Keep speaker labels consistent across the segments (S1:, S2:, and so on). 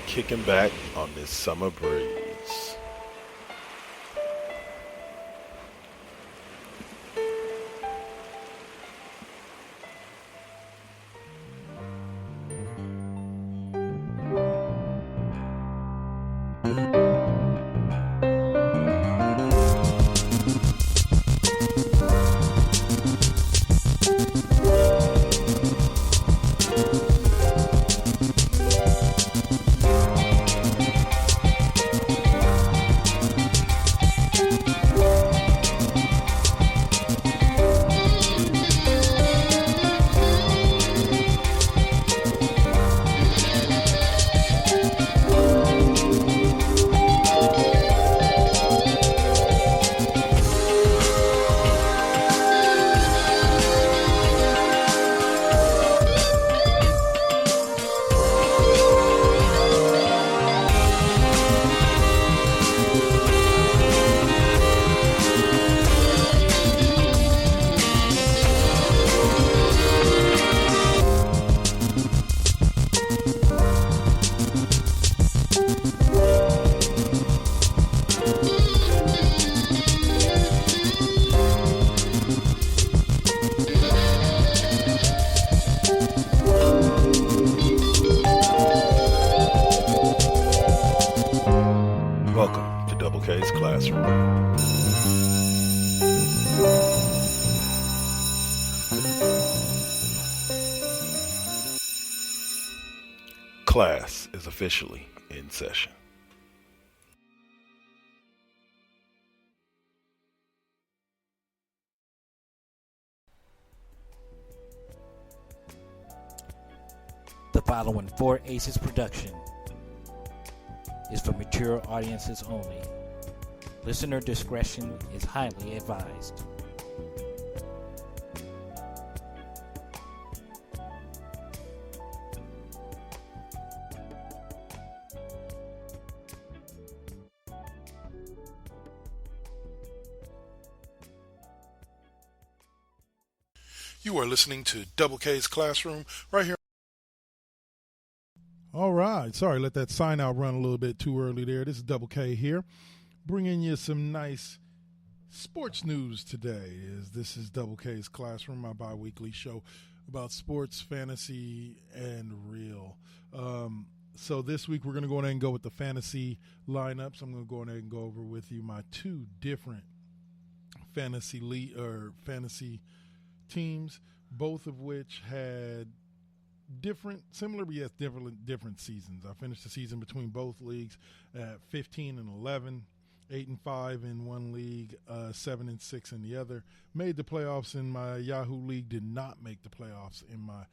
S1: Kicking back on this summer breeze. Welcome to Double K's Classroom. Class is officially in session.
S2: The following Four Aces production is for mature audiences only. Listener discretion is highly advised.
S3: You are listening to Double K's Classroom right here.
S4: All right. Sorry, let that sign out run a little bit too early there. This is Double K here, bringing you some nice sports news today. This is Double K's Classroom, my bi-weekly show about sports, fantasy, and real. So this week we're going to go ahead and go with the fantasy lineups. I'm going to go ahead and go over with you my two different fantasy teams, both of which had similar but yes, different seasons. I finished the season between both leagues at 15 and 11, 8 and 5 in one league, 7 and 6 in the other. Made the playoffs in my Yahoo league. Did not make the playoffs in my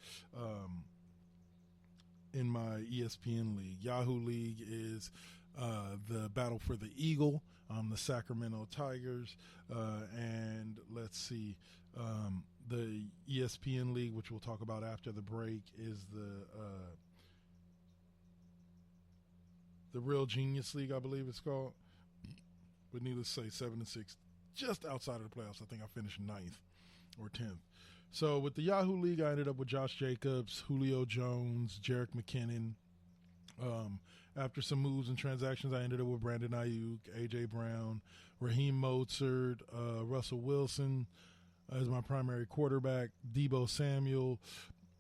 S4: ESPN league. Yahoo league is the battle for the Eagle. The Sacramento Tigers, and let's see. The ESPN league, which we'll talk about after the break, is the Real Genius League, I believe it's called. But needless to say, 7 and 6, just outside of the playoffs. I think I finished 9th or 10th. So with the Yahoo League, I ended up with Josh Jacobs, Julio Jones, Jerick McKinnon. After some moves and transactions, I ended up with Brandon Ayuk, A.J. Brown, Raheem Mostert, Russell Wilson as my primary quarterback, Deebo Samuel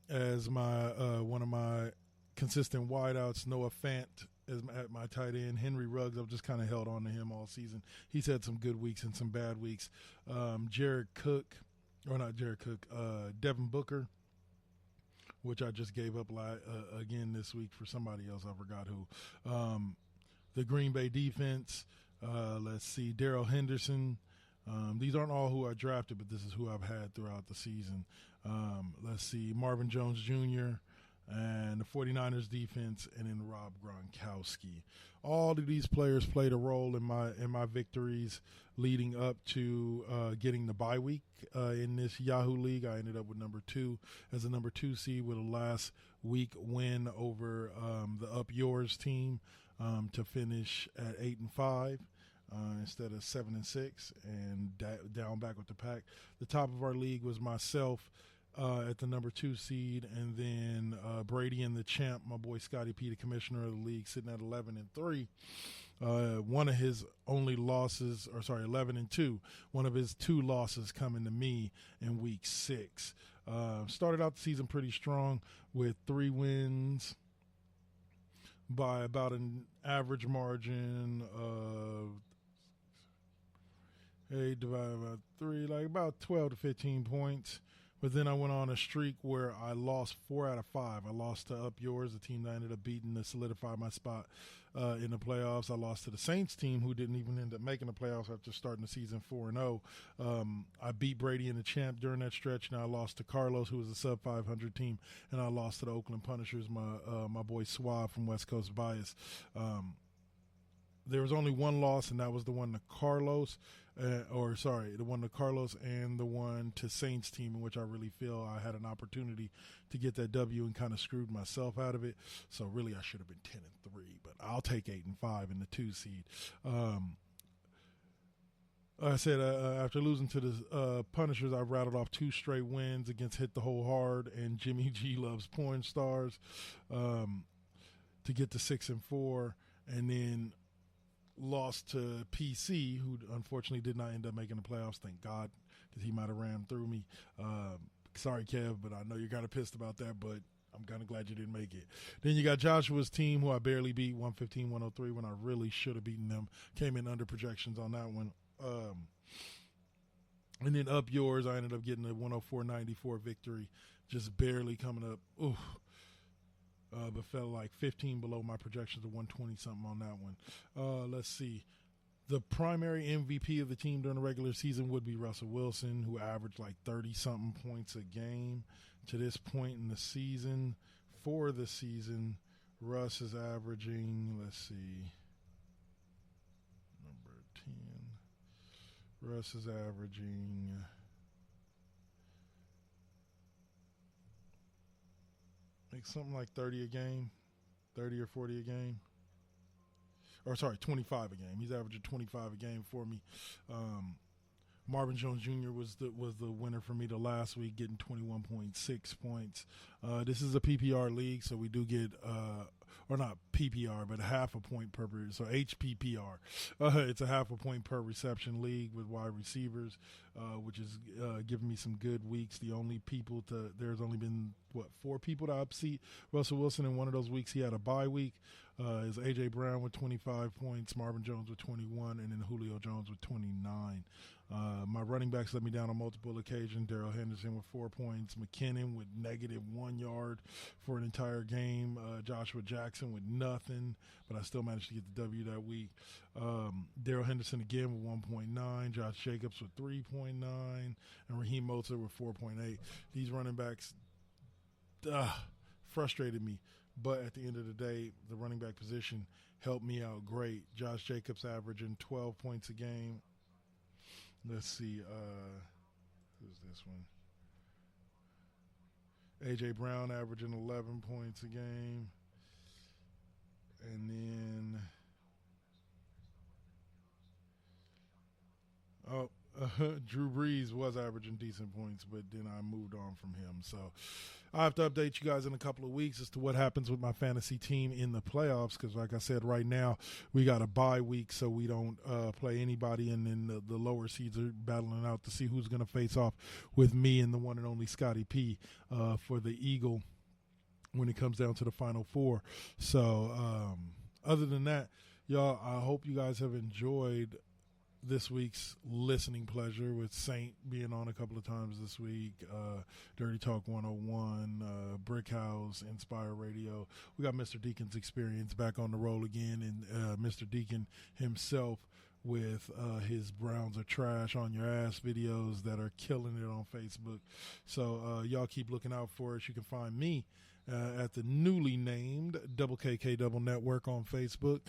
S4: as my one of my consistent wideouts, Noah Fant as at my tight end, Henry Ruggs. I've just kind of held on to him all season. He's had some good weeks and some bad weeks. Devin Booker, which I just gave up again this week for somebody else. I forgot who. The Green Bay defense, let's see, Darrell Henderson. These aren't all who I drafted, but this is who I've had throughout the season. Let's see, Marvin Jones Jr., and the 49ers defense, and then Rob Gronkowski. All of these players played a role in my victories leading up to getting the bye week in this Yahoo League. I ended up with number 2 as a number 2 seed with a last week win over the Up Yours team to finish at 8 and 5. Instead of 7 and 6, and down back with the pack. The top of our league was myself, at the number 2 seed, and then Brady and the champ, my boy Scotty P, the commissioner of the league, sitting at 11-3. One of his only losses, 11-2. One of his 2 losses coming to me in week 6. Started out the season pretty strong with 3 wins by about an average margin of 8 divided by 3, like about 12 to 15 points. But then I went on a streak where I lost 4 out of 5. I lost to Up Yours, the team that I ended up beating to solidify my spot in the playoffs. I lost to the Saints team, who didn't even end up making the playoffs after starting the season 4-0. I beat Brady and the champ during that stretch, and I lost to Carlos, who was a sub-500 team, and I lost to the Oakland Punishers, my boy Swab from West Coast Bias. There was only one loss, and that was the one to Carlos. The one to Carlos and the one to Saints team, in which I really feel I had an opportunity to get that W and kind of screwed myself out of it. So really, I should have been 10-3, but I'll take 8-5 in the 2 seed. Like I said, after losing to the Punishers, I rattled off 2 straight wins against Hit the Hole Hard and Jimmy G Loves Porn Stars to get to 6-4, and then lost to PC, who unfortunately did not end up making the playoffs. Thank God, because he might have ran through me. Sorry, Kev, but I know you're kind of pissed about that, but I'm kind of glad you didn't make it. Then you got Joshua's team, who I barely beat, 115-103, when I really should have beaten them. Came in under projections on that one. And then Up Yours, I ended up getting a 104-94 victory, just barely coming up. Oof. But fell like 15 below my projections of 120-something on that one. Let's see. The primary MVP of the team during the regular season would be Russell Wilson, who averaged like 30-something points a game. To this point in the season, for the season, Russ is averaging, let's see, number 10. Russ is averaging... like something like 30 a game, 30 or 40 a game. 25 a game. He's averaging 25 a game for me. Marvin Jones Jr. was the winner for me the last week, getting 21.6 points. This is a PPR league, so we do get or not PPR, but a half a point per, so HPPR. It's a half a point per reception league with wide receivers, which is giving me some good weeks. There's only been, 4 people to upseat Russell Wilson. In one of those weeks, he had a bye week. Is A.J. Brown with 25 points, Marvin Jones with 21, and then Julio Jones with 29. My running backs let me down on multiple occasions. Darrell Henderson with 4 points, McKinnon with -1 yard for an entire game, Joshua Jackson with nothing, but I still managed to get the W that week. Darrell Henderson again with 1.9, Josh Jacobs with 3.9, and Raheem Mostert with 4.8. These running backs frustrated me, but at the end of the day, the running back position helped me out great. Josh Jacobs averaging 12 points a game. Let's see, who's this one? A.J. Brown averaging 11 points a game. And then, Drew Brees was averaging decent points, but then I moved on from him. So I have to update you guys in a couple of weeks as to what happens with my fantasy team in the playoffs, because like I said, right now we got a bye week, so we don't play anybody, and then the lower seeds are battling out to see who's going to face off with me and the one and only Scotty P for the Eagle when it comes down to the Final Four. So other than that, y'all, I hope you guys have enjoyed this week's listening pleasure, with Saint being on a couple of times this week, Dirty Talk 101, Brick House, Inspire Radio. We got Mr. Deacon's Experience back on the roll again, and Mr. Deacon himself with his Browns Are Trash on Your Ass videos that are killing it on Facebook. So y'all keep looking out for us. You can find me at the newly named Double KK Double Network on Facebook,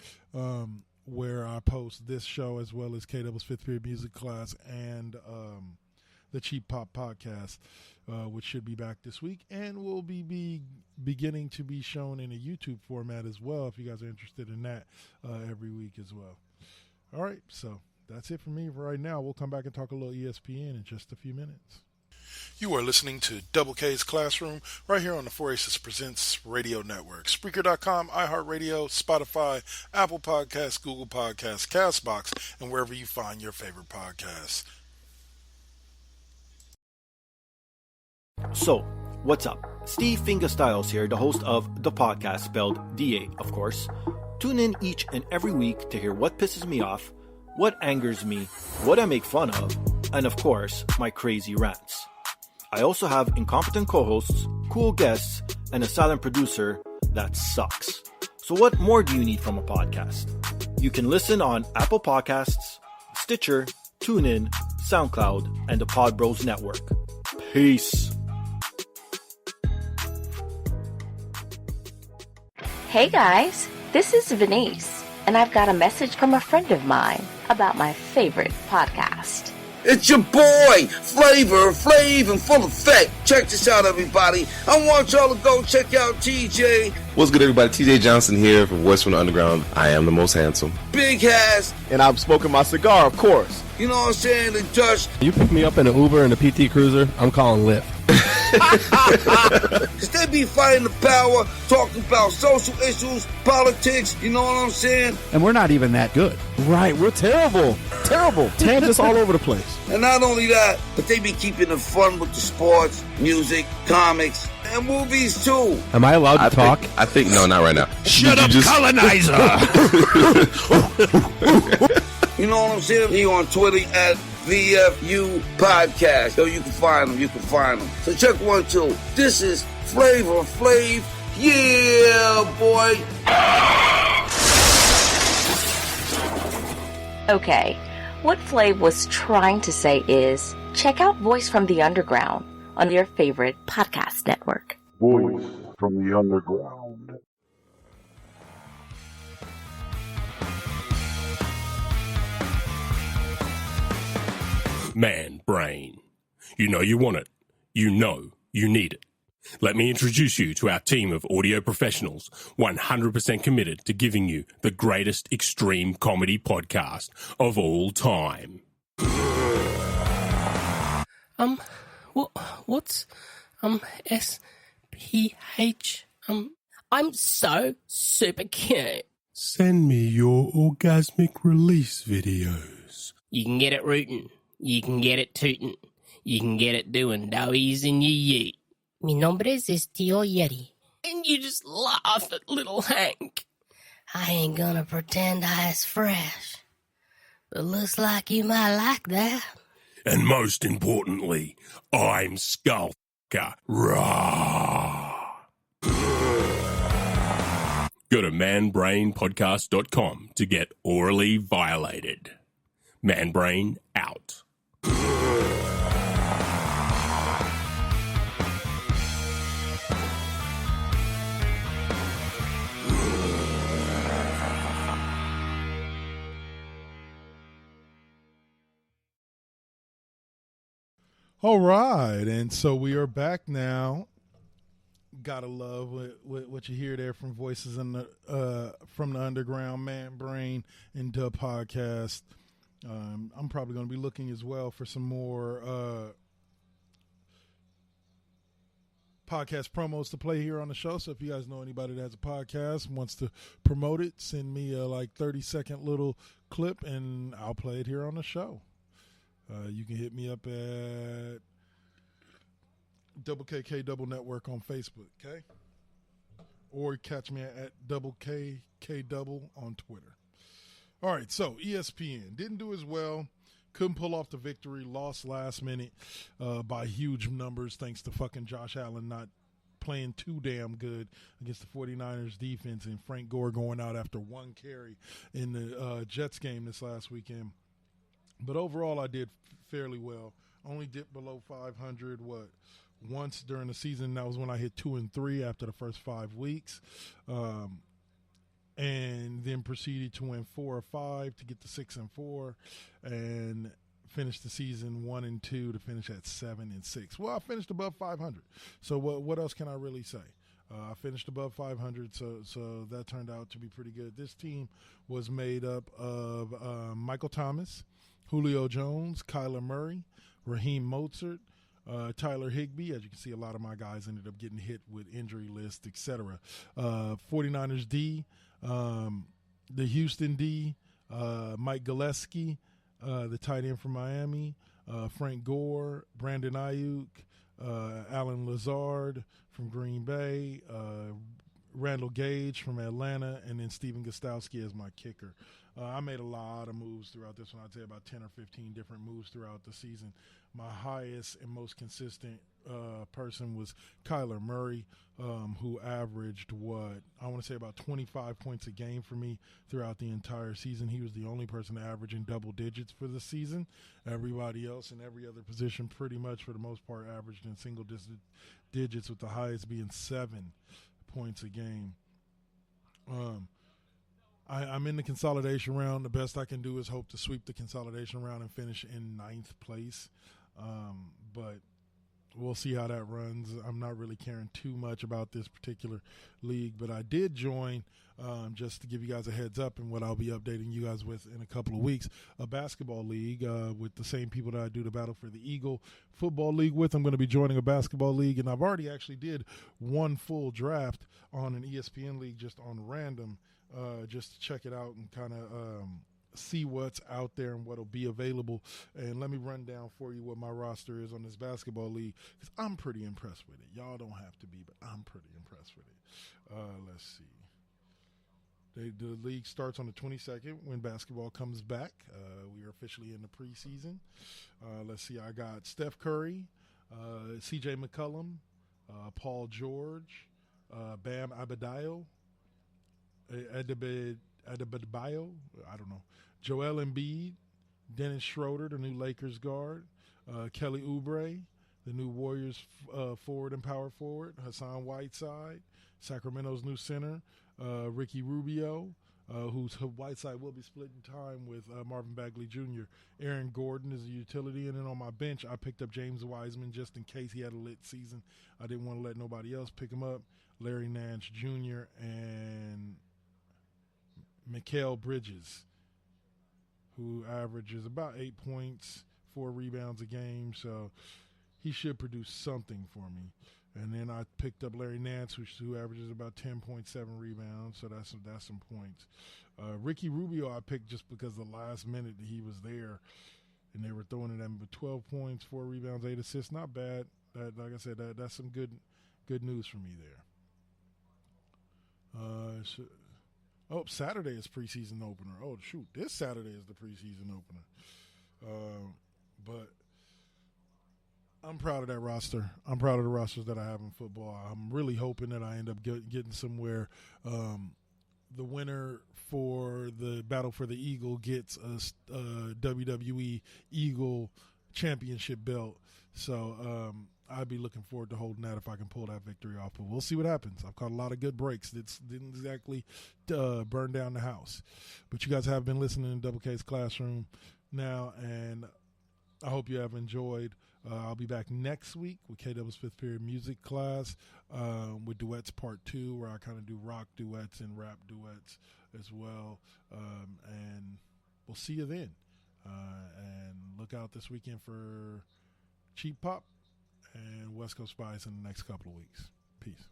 S4: where I post this show as well as K-Double's 5th period music class and the Cheap Pop podcast, which should be back this week and will be beginning to be shown in a YouTube format as well, if you guys are interested in that, every week as well. All right, so that's it for me for right now. We'll come back and talk a little ESPN in just a few minutes.
S3: You are listening to Double K's Classroom right here on the 4Aces Presents Radio Network. Spreaker.com, iHeartRadio, Spotify, Apple Podcasts, Google Podcasts, CastBox, and wherever you find your favorite podcasts.
S5: So, what's up? Steve Fingerstyles here, the host of the podcast, spelled DA, of course. Tune in each and every week to hear what pisses me off, what angers me, what I make fun of, and of course, my crazy rants. I also have incompetent co-hosts, cool guests, and a silent producer that sucks. So what more do you need from a podcast? You can listen on Apple Podcasts, Stitcher, TuneIn, SoundCloud, and the Pod Bros Network. Peace.
S6: Hey guys, this is Venice, and I've got a message from a friend of mine about my favorite podcast.
S7: It's your boy, Flavor Flav in full effect. Check this out, everybody. I want y'all to go check out TJ.
S8: What's good, everybody? TJ Johnson here from Voice from the Underground. I am the most handsome.
S7: Big Hass.
S9: And I'm smoking my cigar, of course.
S7: You know what I'm saying? The Dutch.
S9: You pick me up in an Uber and a PT Cruiser, I'm calling Lyft.
S7: Because they be fighting the power, talking about social issues, politics, you know what I'm saying?
S10: And we're not even that good.
S9: Right, we're terrible. Terrible. Tangents all over the place.
S7: And not only that, but they be keeping it fun with the sports, music, comics, and movies too.
S9: Am I allowed to talk?
S8: I think no, not right now.
S10: Shut up, colonizer!
S7: You know what I'm saying? He on Twitter at VFU Podcast. Yo, you can find them. So check 1, 2. This is Flavor Flav. Yeah, boy.
S6: Okay, what Flav was trying to say is, check out Voice from the Underground on your favorite podcast network.
S11: Voice from the Underground.
S12: Man brain. You know you want it. You know you need it. Let me introduce you to our team of audio professionals, 100% committed to giving you the greatest extreme comedy podcast of all time.
S13: What's SPH? I'm so super cute.
S12: Send me your orgasmic release videos.
S13: You can get it rootin'. You can get it tootin'. You can get it doing doughies in your yeet. Mi nombre es Tío Yeti. And you just laugh at little Hank. I ain't gonna pretend I is fresh. But looks like you might like that.
S12: And most importantly, I'm Skullfucker. Rah! Go to manbrainpodcast.com to get orally violated. Manbrain out.
S4: All right, and so we are back now. Gotta love what you hear there from Voices in the from the Underground, Man Brain, and Dub Podcast. I'm probably going to be looking as well for some more podcast promos to play here on the show. So if you guys know anybody that has a podcast and wants to promote it, send me a 30-second little clip, and I'll play it here on the show. You can hit me up at Double KK Double Network on Facebook, okay? Or catch me at Double KK Double on Twitter. All right, so ESPN didn't do as well. Couldn't pull off the victory. Lost last minute by huge numbers thanks to fucking Josh Allen not playing too damn good against the 49ers defense and Frank Gore going out after one carry in the Jets game this last weekend. But overall, I did fairly well. Only dipped below 500, once during the season. That was when I hit 2-3 after the first 5 weeks. And then proceeded to win 4 or 5 to get to 6-4 and finish the season 1-2 to finish at 7-6. Well, I finished above 500. So what else can I really say? I finished above 500, so that turned out to be pretty good. This team was made up of Michael Thomas, Julio Jones, Kyler Murray, Raheem Mostert, Tyler Higbee. As you can see, a lot of my guys ended up getting hit with injury lists, etc. 49ers D, the Houston D, Mike Gillespie, the tight end from Miami, Frank Gore, Brandon Ayuk, Alan Lazard from Green Bay, Randall Gage from Atlanta, and then Steven Gostowski as my kicker. I made a lot of moves throughout this one. I'd say about 10 or 15 different moves throughout the season. My highest and most consistent person was Kyler Murray, who averaged about 25 points a game for me throughout the entire season. He was the only person to average in double digits for the season. Everybody else in every other position pretty much for the most part averaged in single digits, with the highest being 7 points a game. I'm in the consolidation round. The best I can do is hope to sweep the consolidation round and finish in 9th place. But we'll see how that runs. I'm not really caring too much about this particular league, but I did join, just to give you guys a heads up and what I'll be updating you guys with in a couple of weeks, a basketball league with the same people that I do the Battle for the Eagle football league with. I'm going to be joining a basketball league, and I've already actually did one full draft on an ESPN league just on random, just to check it out and kind of see what's out there and what'll be available. And let me run down for you what my roster is on this basketball league, because I'm pretty impressed with it. Y'all don't have to be, but I'm pretty impressed with it. Let's see. The league starts on the 22nd when basketball comes back. We are officially in the preseason. Let's see. I got Steph Curry, CJ McCollum, Paul George, Bam Adebayo, Adebayo, I don't know, Joel Embiid, Dennis Schroeder, the new Lakers guard, Kelly Oubre, the new Warriors forward and power forward, Hassan Whiteside, Sacramento's new center, Ricky Rubio, whose Whiteside will be splitting time with Marvin Bagley Jr. Aaron Gordon is a utility, and then on my bench I picked up James Wiseman just in case he had a lit season. I didn't want to let nobody else pick him up. Larry Nance Jr. and Mikal Bridges, who averages about 8 points, 4 rebounds a game, so he should produce something for me. And then I picked up Larry Nance, who averages about 10.7 rebounds, so that's some points. Ricky Rubio I picked just because the last minute that he was there, and they were throwing it at him with 12 points, 4 rebounds, 8 assists. Not bad. Like I said, that's some good news for me there. Saturday is preseason opener. Oh, shoot. This Saturday is the preseason opener. But I'm proud of that roster. I'm proud of the rosters that I have in football. I'm really hoping that I end up getting somewhere. The winner for the Battle for the Eagle gets a WWE Eagle Championship belt. So I'd be looking forward to holding that if I can pull that victory off. But we'll see what happens. I've caught a lot of good breaks. Didn't exactly burn down the house. But you guys have been listening to Double K's Classroom now, and I hope you have enjoyed. I'll be back next week with KW's 5th period music class with Duets Part 2, where I kind of do rock duets and rap duets as well. And we'll see you then. And look out this weekend for Cheap Pop and West Coast Spice in the next couple of weeks. Peace.